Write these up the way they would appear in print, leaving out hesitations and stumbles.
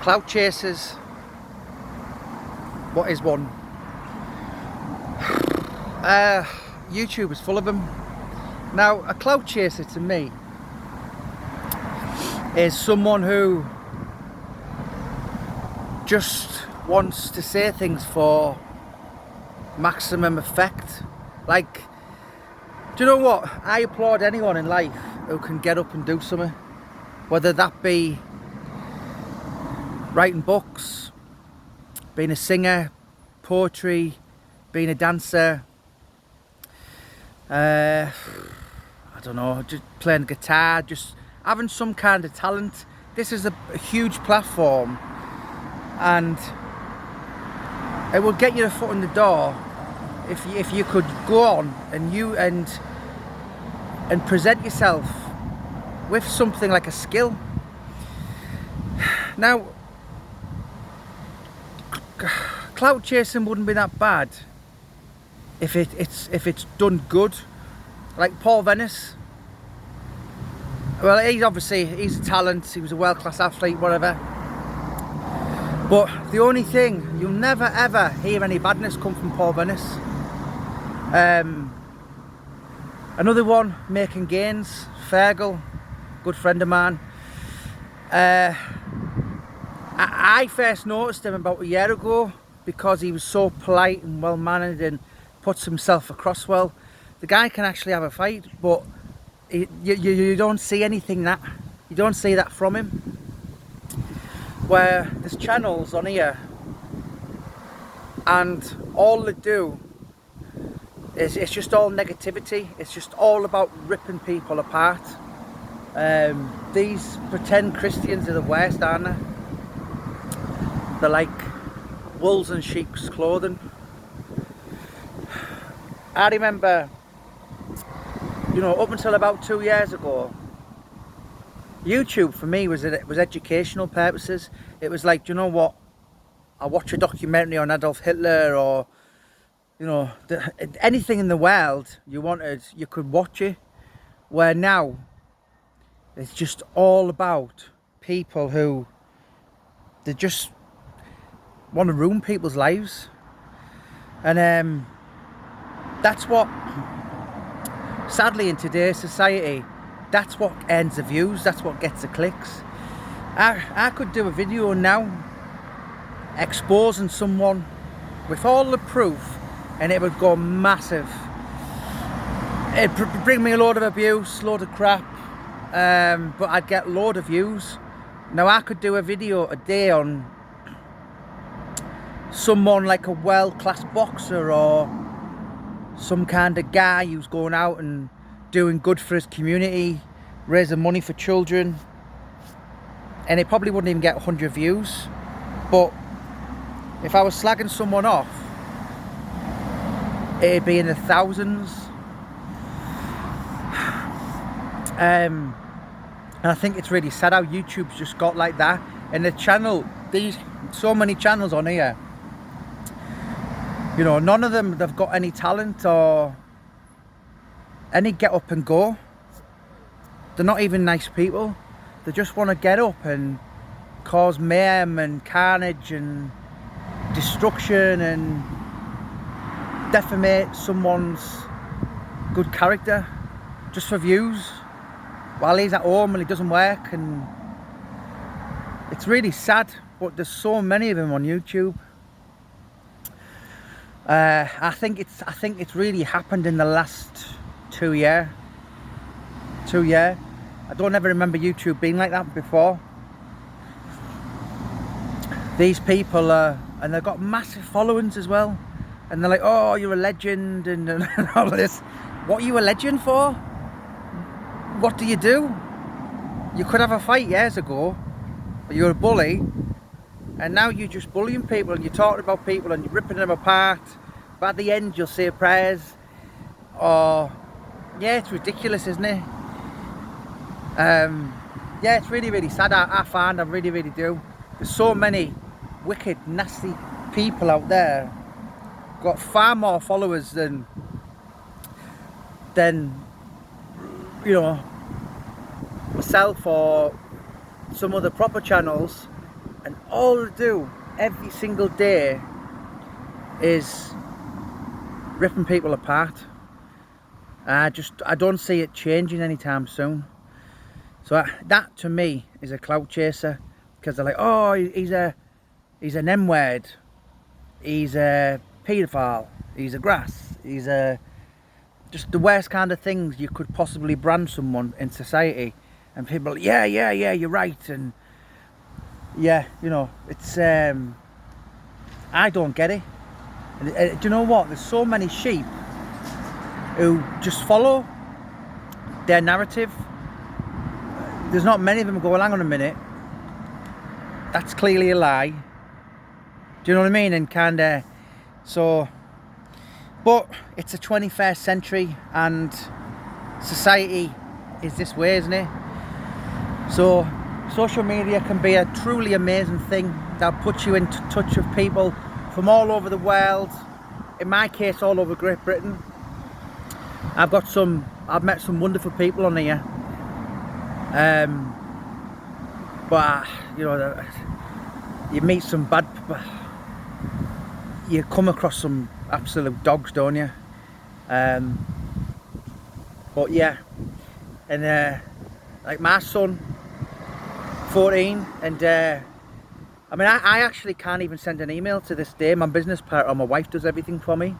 Clout chasers. What is one? YouTube is full of them. Now, a clout chaser to me is someone who just wants to say things for maximum effect. Like, do you know what? I applaud anyone in life who can get up and do something, whether that be writing books, being a singer, poetry, being a dancer, I don't know, just playing guitar, just having some kind of talent. This is a huge platform, and it will get you a foot in the door if you could go on and present yourself with something like a skill. Now, clout chasing wouldn't be that bad if it's done good. Like Paul Venice, well, he's a talent, he was a world-class athlete, whatever, but the only thing, you'll never ever hear any badness come from Paul Venice. Another one making gains, Fergal, good friend of mine. I first noticed him about a year ago because he was so polite and well-mannered and puts himself across well. The guy can actually have a fight, but you don't see anything that, you don't see that from him. Where there's channels on here and all they do is, it's just all negativity, it's just all about ripping people apart. These pretend Christians are the worst, aren't they? They're like wolves in sheep's clothing. I remember, you know, up until about 2 years ago, YouTube for me was educational purposes. It was like, do you know what? I watch a documentary on Adolf Hitler, or, you know, anything in the world you wanted, you could watch it. Where now, it's just all about people who, they just want to ruin people's lives. And that's what, sadly in today's society, that's what earns the views, that's what gets the clicks. I could do a video now exposing someone with all the proof and it would go massive. It'd bring me a load of abuse, load of crap, but I'd get a load of views. Now I could do a video a day on someone like a world-class boxer or some kind of guy who's going out and doing good for his community, raising money for children, and it probably wouldn't even get 100 views. But if I was slagging someone off, it'd be in the thousands. And I think it's really sad how YouTube's just got like that. And the channel, so many channels on here, you know, none of them, they've got any talent or any get up and go. They're not even nice people. They just want to get up and cause mayhem and carnage and destruction and defamate someone's good character just for views while he's at home and he doesn't work. And it's really sad, but there's so many of them on YouTube. I think it's really happened in the last 2 years. I don't ever remember YouTube being like that before. These people and they've got massive followings as well, and they're like, oh, you're a legend and all of this. What are you a legend for? What do? You could have a fight years ago, but you're a bully, and now you're just bullying people and you're talking about people and you're ripping them apart, but at the end you'll say prayers. Or yeah, it's ridiculous, isn't it? Yeah, it's really, really sad. I find, I really, really do. There's so many wicked, nasty people out there, got far more followers than you know, myself or some other proper channels, and all they do every single day is ripping people apart. I don't see it changing anytime soon. So that to me is a clout chaser, because they're like, oh, he's an M-word, he's a paedophile, he's a grass, he's a just the worst kind of things you could possibly brand someone in society, and people are like, yeah, you're right, and yeah, you know, it's I don't get it. Do you know what? There's so many sheep who just follow their narrative. There's not many of them who go, well, hang on a minute, that's clearly a lie. Do you know what I mean? And kind of, so, but it's the 21st century and society is this way, isn't it? So social media can be a truly amazing thing that puts you in touch with people from all over the world. In my case, all over Great Britain. I've met some wonderful people on here. But you know, you meet some bad, you come across some absolute dogs, don't you? But yeah, and like my son, 14, and I mean, I actually can't even send an email to this day. My business partner, my wife, does everything for me.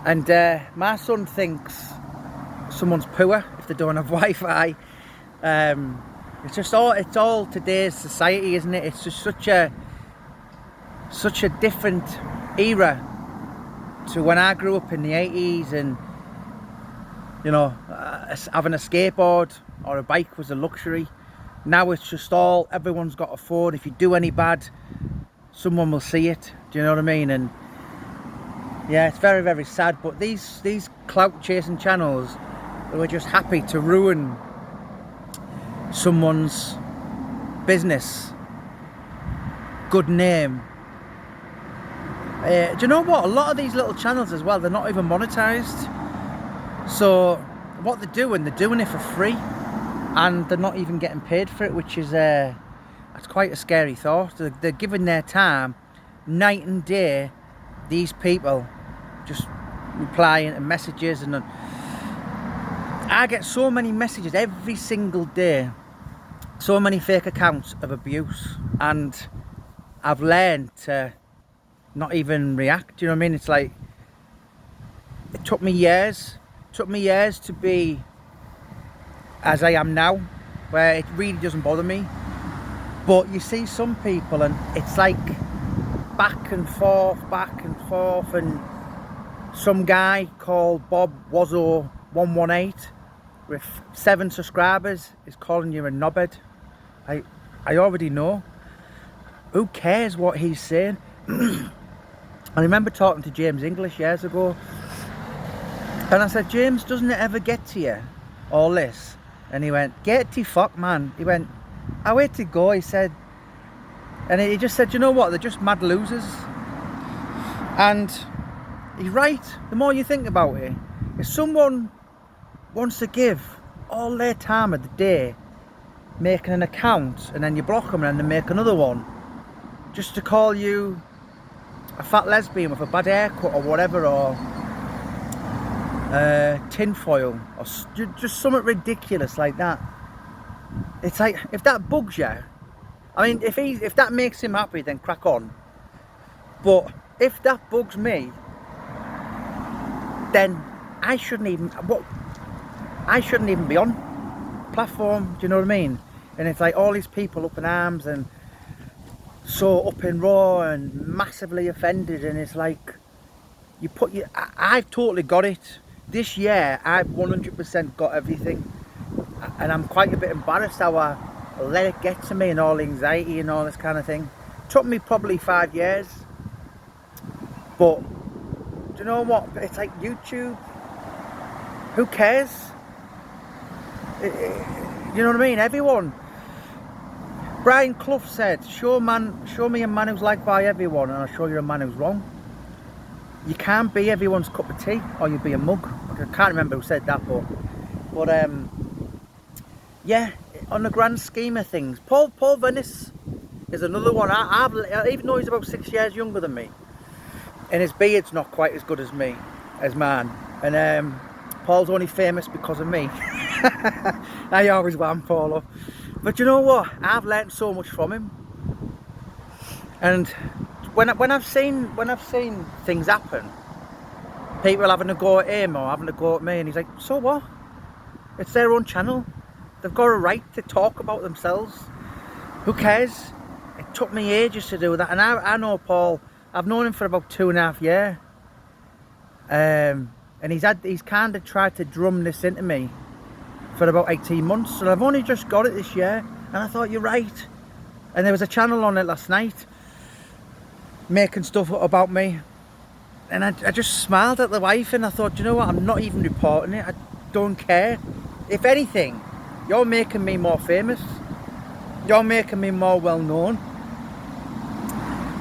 And my son thinks someone's poor if they don't have Wi-Fi. It's all today's society, isn't it? It's just such a different era to when I grew up in the 80s, and you know, having a skateboard or a bike was a luxury. Now it's just everyone's got a phone. If you do any bad, someone will see it. Do you know what I mean? And yeah, it's very, very sad. But these clout chasing channels who are just happy to ruin someone's business, good name. Do you know what? A lot of these little channels as well, they're not even monetized. So what they're doing it for free, and they're not even getting paid for it, which is that's quite a scary thought. They're giving their time night and day, these people just replying to messages, and I get so many messages every single day, so many fake accounts of abuse, and I've learned to not even react. Do you know what I mean? It's like, it took me years to be as I am now, where it really doesn't bother me. But you see some people and it's like back and forth, and some guy called Bob Wazzo 118 with 7 subscribers is calling you a knobhead. I already know. Who cares what he's saying? I remember talking to James English years ago, and I said, James, doesn't it ever get to you, all this? And he went, get to fuck, man. He went, I wait to go, he said. And he just said, you know what, they're just mad losers. And he's right. The more you think about it, if someone wants to give all their time of the day making an account, and then you block them and then they make another one just to call you a fat lesbian with a bad haircut or whatever, or tinfoil, or just something ridiculous like that. It's like, if that bugs you, I mean, if that makes him happy, then crack on. But if that bugs me, then I shouldn't even be on platform. Do you know what I mean? And it's like all these people up in arms and so up in raw and massively offended, and it's like I've totally got it. This year I've 100% got everything, and I'm quite a bit embarrassed how I let it get to me, and all the anxiety and all this kind of thing. Took me probably 5 years, but do you know what? It's like YouTube. Who cares? You know what I mean? Everyone. Brian Clough said, show me a man who's liked by everyone, and I'll show you a man who's wrong. You can't be everyone's cup of tea, or you'll be a mug. I can't remember who said that, but yeah, on the grand scheme of things, Paul Venice is another one. Even though he's about 6 years younger than me, and his beard's not quite as good as mine. And Paul's only famous because of me. I always want Paul. But you know what? I've learned so much from him. And when I've seen things happen, people having a go at him or having a go at me, and he's like, so what? It's their own channel. They've got a right to talk about themselves. Who cares? It took me ages to do that, and I know Paul. I've known him for about 2.5 years, and he's kind of tried to drum this into me for about 18 months, and I've only just got it this year. And I thought, you're right. And there was a channel on it last night making stuff about me, and I just smiled at the wife, and I thought, you know what, I'm not even reporting it. I don't care. If anything, you're making me more famous, you're making me more well known.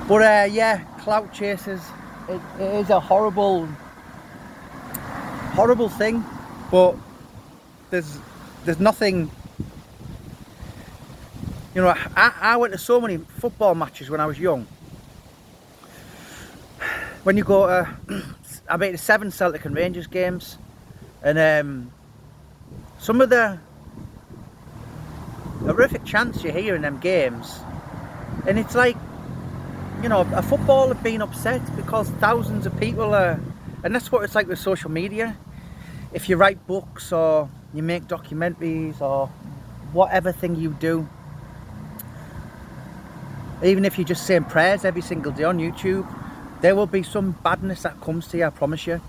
But yeah, clout chasers, it is a horrible thing, but there's nothing. You know, I went to so many football matches when I was young. When you go to, I been to 7 Celtic and Rangers games, and some of the horrific chants you hear in them games, and it's like, you know, a footballer being upset because thousands of people are, and that's what it's like with social media. If you write books or you make documentaries or whatever thing you do, even if you're just saying prayers every single day on YouTube, there will be some badness that comes to you, I promise you.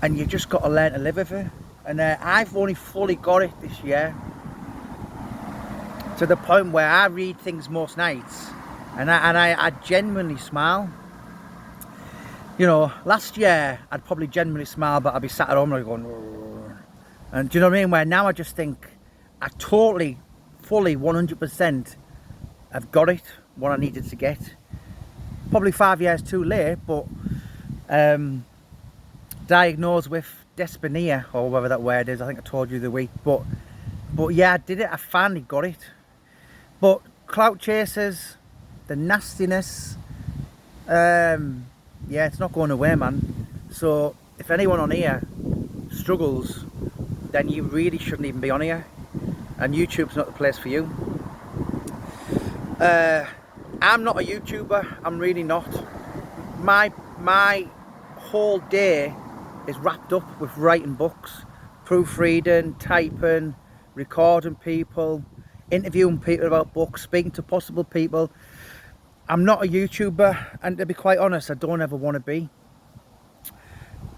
And you just got to learn to live with it. And I've only fully got it this year, to the point where I read things most nights and I genuinely smile. You know, last year I'd probably genuinely smile, but I'd be sat at home like going, "Rrr." And do you know what I mean? Where now I just think I totally, fully, 100% have got it, what I needed to get. Probably 5 years too late, but diagnosed with dyspnea, or whatever that word is. I think I told you the week, but yeah, I did it. I finally got it. But clout chasers, the nastiness, yeah, it's not going away, man. So if anyone on here struggles, then you really shouldn't even be on here, and YouTube's not the place for you. I'm not a YouTuber, I'm really not. My whole day is wrapped up with writing books, proofreading, typing, recording people, interviewing people about books, speaking to possible people. I'm not a YouTuber, and to be quite honest, I don't ever want to be.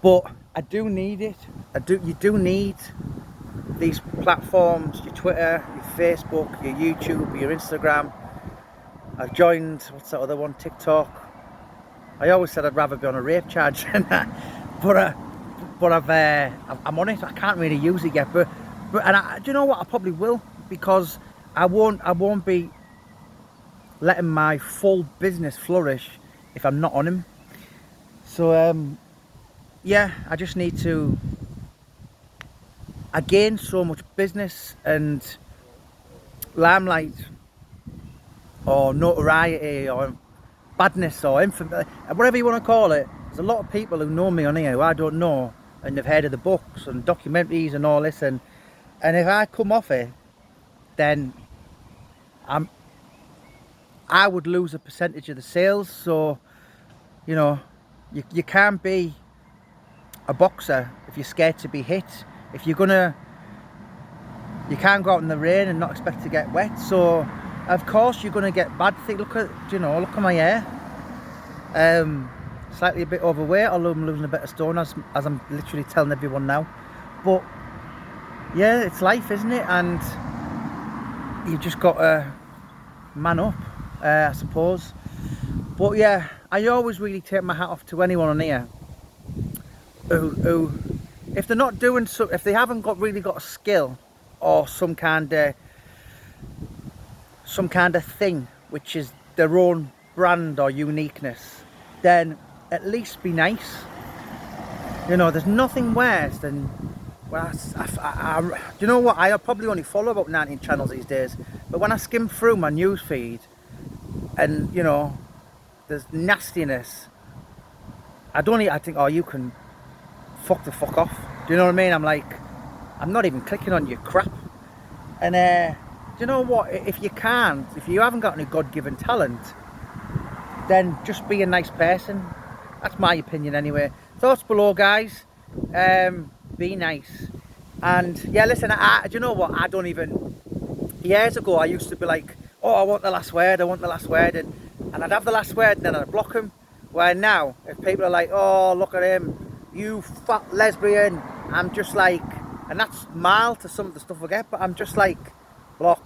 But I do need it. You do need these platforms, your Twitter, your Facebook, your YouTube, your Instagram. I've joined, what's that other one, TikTok. I always said I'd rather be on a rape charge than that, but I'm on it. I can't really use it yet, but do you know what? I probably will, because I won't be letting my full business flourish if I'm not on him. So yeah, I just need to. I gain so much business and limelight, or notoriety, or badness, or infamy, whatever you want to call it. There's a lot of people who know me on here who I don't know, and they've heard of the books and documentaries and all this, and if I come off it, then I would lose a percentage of the sales. So, you know, you can't be a boxer if you're scared to be hit. If you're gonna, you can't go out in the rain and not expect to get wet. So of course you're gonna get bad things. Look at my hair. Slightly a bit overweight, although I'm losing a bit of stone as I'm literally telling everyone now. But yeah, it's life, isn't it? And you've just got to man up, I suppose. But yeah, I always really take my hat off to anyone on here who if they're not doing so, if they haven't really got a skill or some kind of thing which is their own brand or uniqueness, then at least be nice. You know, there's nothing worse than, well, do you know what, I probably only follow about 19 channels these days, but when I skim through my news feed, and you know, there's nastiness. I think, oh, you can fuck the fuck off. Do you know what I mean? I'm like, I'm not even clicking on your crap. And do you know what? If you haven't got any God-given talent, then just be a nice person. That's my opinion anyway. Thoughts below, guys. Be nice. And yeah, listen, do you know what? I don't even... Years ago, I used to be like, oh, I want the last word, and I'd have the last word, and then I'd block them. Where now, if people are like, oh, look at him, you fat lesbian, I'm just like, and that's mild to some of the stuff I get, but I'm just like, block.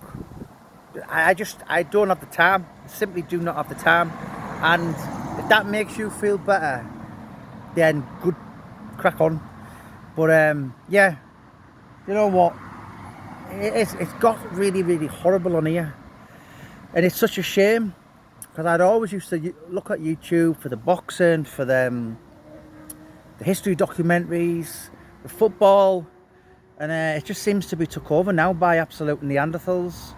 I don't have the time. I simply do not have the time. And if that makes you feel better, then good, crack on. But yeah, you know what? It's got really, really horrible on here, and it's such a shame, because I'd always used to look at YouTube for the boxing, for the history documentaries, the football, and it just seems to be took over now by absolute Neanderthals,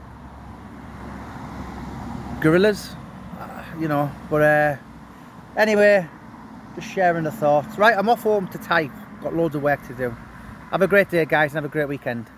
gorillas, you know. But anyway, just sharing the thoughts. Right, I'm off home to type. Got loads of work to do. Have a great day, guys, and have a great weekend.